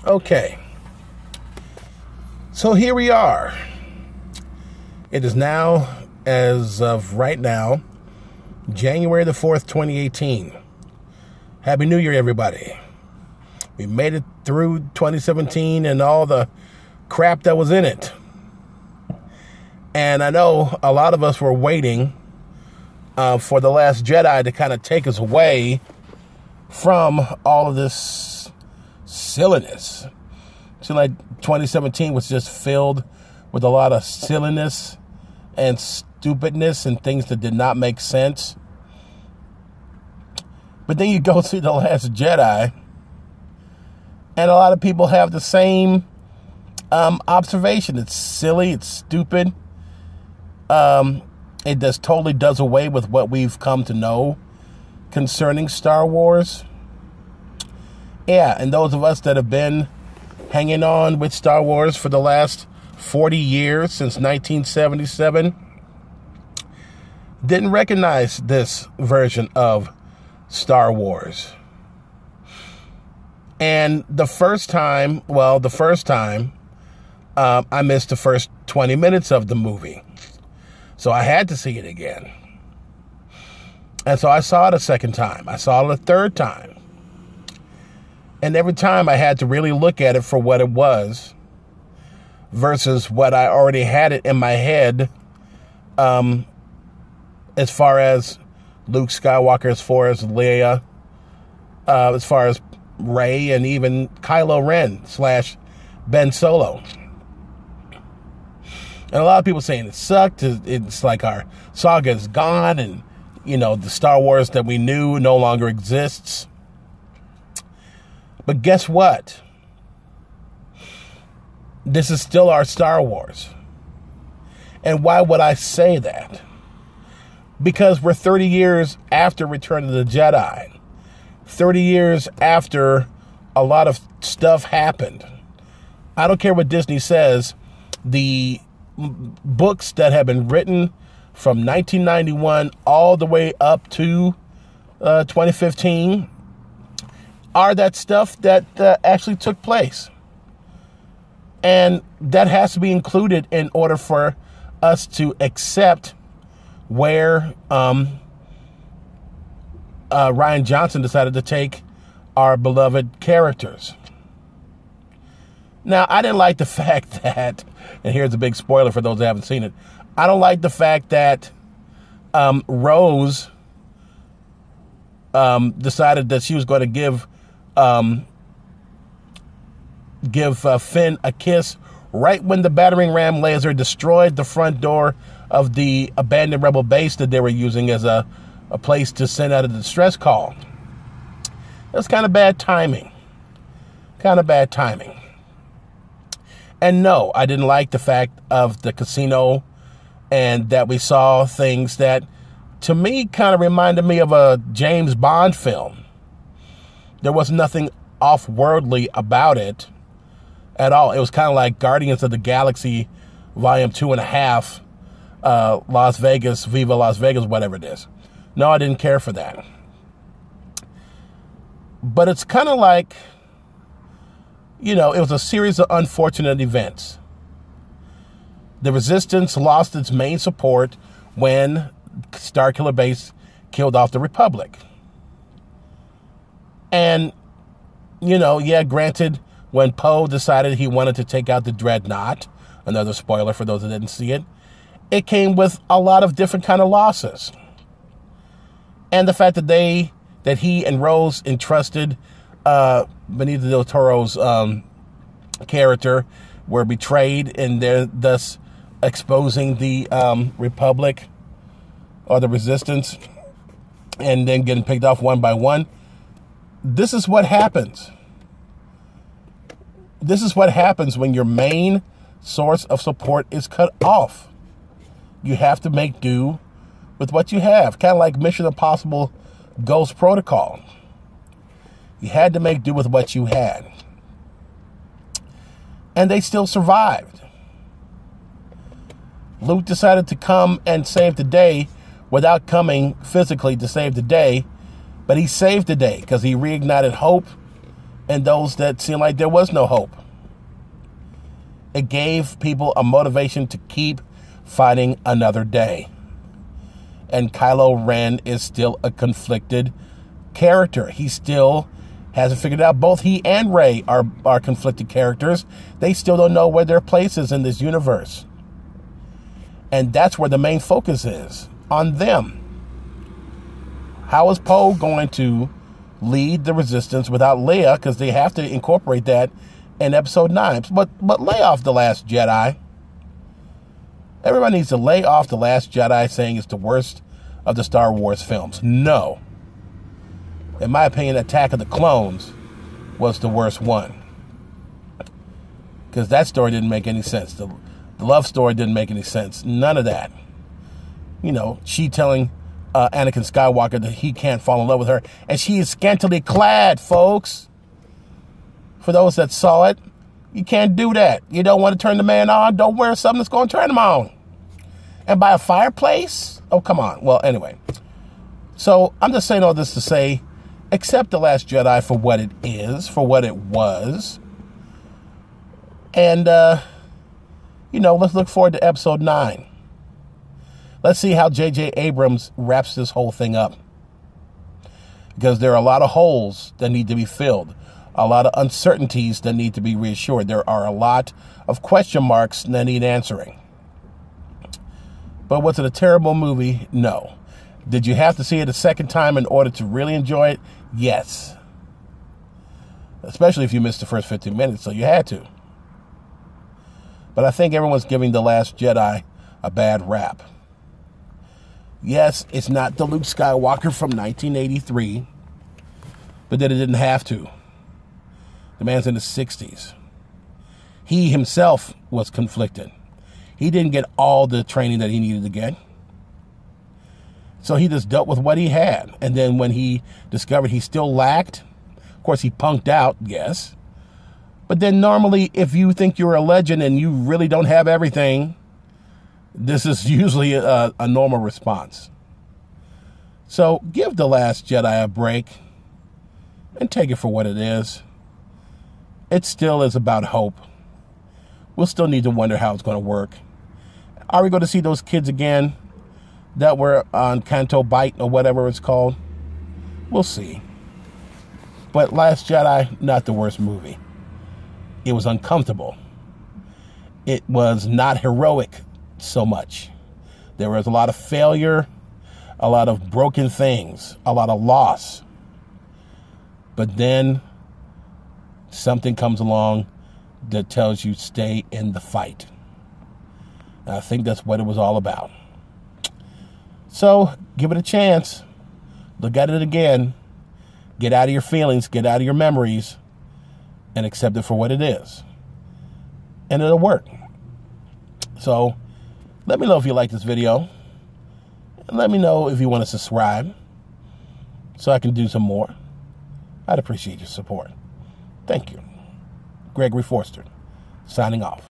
Okay. So here we are. It is now, as of right now, January the 4th, 2018. Happy New Year, everybody. We made it through 2017 and all the crap that was in it. And I know a lot of us were waiting for The Last Jedi to kind of take us away from all of this silliness. So like 2017 was just filled with a lot of silliness and stupidness and things that did not make sense. But then you go through The Last Jedi, and a lot of people have the same observation. It's silly, it's stupid. It just totally does away with what we've come to know concerning Star Wars. Yeah, and those of us that have been hanging on with Star Wars for the last 40 years, since 1977, didn't recognize this version of Star Wars. And the first time, I missed the first 20 minutes of the movie. So I had to see it again. And so I saw it a second time. I saw it a third time. And every time I had to really look at it for what it was versus what I already had it in my head, as far as Luke Skywalker, as far as Leia, as far as Rey, and even Kylo Ren / Ben Solo. And a lot of people saying it sucked. It's like our saga is gone, and the Star Wars that we knew no longer exists. But guess what? This is still our Star Wars. And why would I say that? Because we're 30 years after Return of the Jedi. 30 years after a lot of stuff happened. I don't care what Disney says. The books that have been written from 1991 all the way up to 2015 are that stuff that actually took place. And that has to be included in order for us to accept where Rian Johnson decided to take our beloved characters. Now, I didn't like the fact that, and here's a big spoiler for those that haven't seen it, I don't like the fact that Rose decided that she was going to give Finn a kiss right when the battering ram laser destroyed the front door of the abandoned rebel base that they were using as a place to send out a distress call. That's kind of bad timing. And no, I didn't like the fact of the casino and that we saw things that, to me, kind of reminded me of a James Bond film. There was nothing off-worldly about it at all. It was kind of like Guardians of the Galaxy Volume 2.5, Las Vegas, Viva Las Vegas, whatever it is. No, I didn't care for that. But it's kind of like, it was a series of unfortunate events. The Resistance lost its main support when Starkiller Base killed off the Republic. And, granted, when Poe decided he wanted to take out the Dreadnought, another spoiler for those that didn't see it, it came with a lot of different kind of losses. And the fact that he and Rose entrusted Benicio del Toro's character were betrayed, and they're thus exposing the Republic or the Resistance, and then getting picked off one by one. This is what happens. This is what happens when your main source of support is cut off. You have to make do with what you have. Kind of like Mission Impossible Ghost Protocol. You had to make do with what you had. And they still survived. Luke decided to come and save the day without coming physically to save the day, but he saved the day because he reignited hope and those that seemed like there was no hope. It gave people a motivation to keep fighting another day. And Kylo Ren is still a conflicted character. He still hasn't figured it out. Both he and Rey are conflicted characters. They still don't know where their place is in this universe. And that's where the main focus is, on them. How is Poe going to lead the Resistance without Leia? Because they have to incorporate that in Episode 9. But lay off The Last Jedi. Everybody needs to lay off The Last Jedi saying it's the worst of the Star Wars films. No. In my opinion, Attack of the Clones was the worst one. Because that story didn't make any sense. The love story didn't make any sense. None of that. You know, she telling Anakin Skywalker that he can't fall in love with her. And she is scantily clad, folks. For those that saw it, you can't do that. You don't want to turn the man on? Don't wear something that's going to turn him on. And by a fireplace? Oh, come on. Well, anyway. So, I'm just saying all this to say, accept The Last Jedi for what it is, for what it was. And, you know, let's look forward to Episode 9. Let's see how J.J. Abrams wraps this whole thing up. Because there are a lot of holes that need to be filled. A lot of uncertainties that need to be reassured. There are a lot of question marks that need answering. But was it a terrible movie? No. Did you have to see it a second time in order to really enjoy it? Yes. Especially if you missed the first 15 minutes, so you had to. But I think everyone's giving The Last Jedi a bad rap. Yes, it's not the Luke Skywalker from 1983, but then it didn't have to. The man's in his 60s. He himself was conflicted. He didn't get all the training that he needed to get. So he just dealt with what he had. And then when he discovered he still lacked, of course he punked out, yes. But then normally if you think you're a legend and you really don't have everything, this is usually a normal response. So give The Last Jedi a break and take it for what it is. It still is about hope. We'll still need to wonder how it's going to work. Are we going to see those kids again that were on Canto Bight or whatever it's called? We'll see. But Last Jedi, not the worst movie. It was uncomfortable. It was not heroic so much. There was a lot of failure, a lot of broken things, a lot of loss. But then something comes along that tells you stay in the fight. And I think that's what it was all about. So give it a chance. Look at it again. Get out of your feelings, get out of your memories, and accept it for what it is. And it'll work. So let me know if you like this video. And let me know if you want to subscribe so I can do some more. I'd appreciate your support. Thank you. Gregory Forster, signing off.